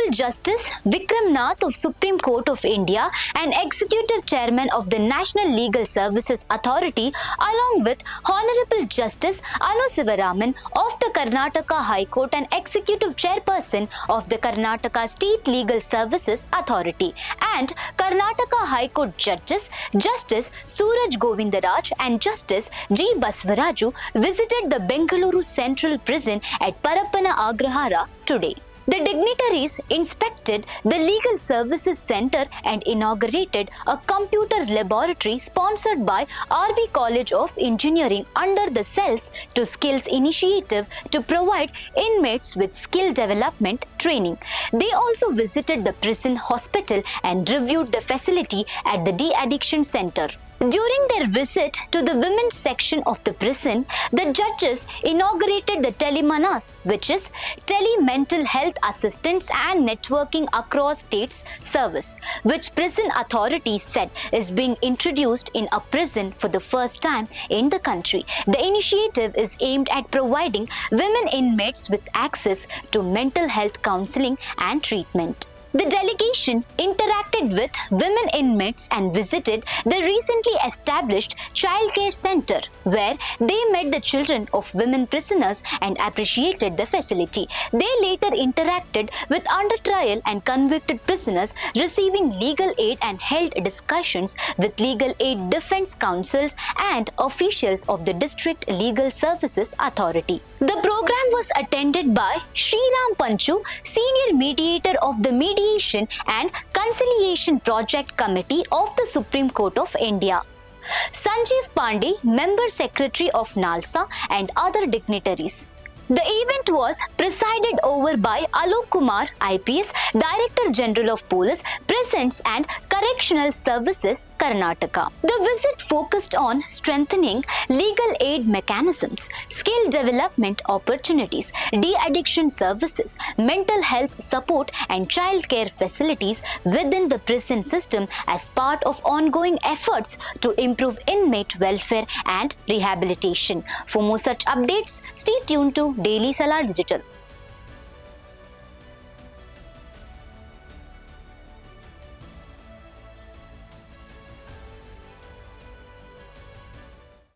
Hon'ble Justice Vikram Nath of Supreme Court of India and Executive Chairman of the National Legal Services Authority, along with Honorable Justice Sivaraman of the Karnataka High Court and Executive Chairperson of the Karnataka State Legal Services Authority, and Karnataka High Court Judges Justice Suraj Govindaraj and Justice G. Basvaraju visited the Bengaluru Central Prison at Parappana Agrahara today. The dignitaries inspected the Legal Services Center and inaugurated a computer laboratory sponsored by RV College of Engineering under the Cells to Skills initiative to provide inmates with skill development training. They also visited the prison hospital and reviewed the facility at the de-addiction center. During their visit to the women's section of the prison, the judges inaugurated the Tele-MANAS, which is Tele-Mental Health Assistance and Networking Across States service, which prison authorities said is being introduced in a prison for the first time in the country. The initiative is aimed at providing women inmates with access to mental health counseling and treatment. The delegation interacted with women inmates and visited the recently established Childcare Center, where they met the children of women prisoners and appreciated the facility. They later interacted with under trial and convicted prisoners, receiving legal aid and held discussions with legal aid defense counsels and officials of the District Legal Services Authority. The program was attended by Sriram Panchu, Senior Mediator of the Mediation and Conciliation Project Committee of the Supreme Court of India, Sanjeev Pandey, Member Secretary of NALSA, and other dignitaries. The event was presided over by Alok Kumar, IPS, Director General of Police, Prisons and Correctional Services, Karnataka. The visit focused on strengthening legal aid mechanisms, skill development opportunities, de-addiction services, mental health support and childcare facilities within the prison system as part of ongoing efforts to improve inmate welfare and rehabilitation. For more such updates, stay tuned to Daily Salar Digital.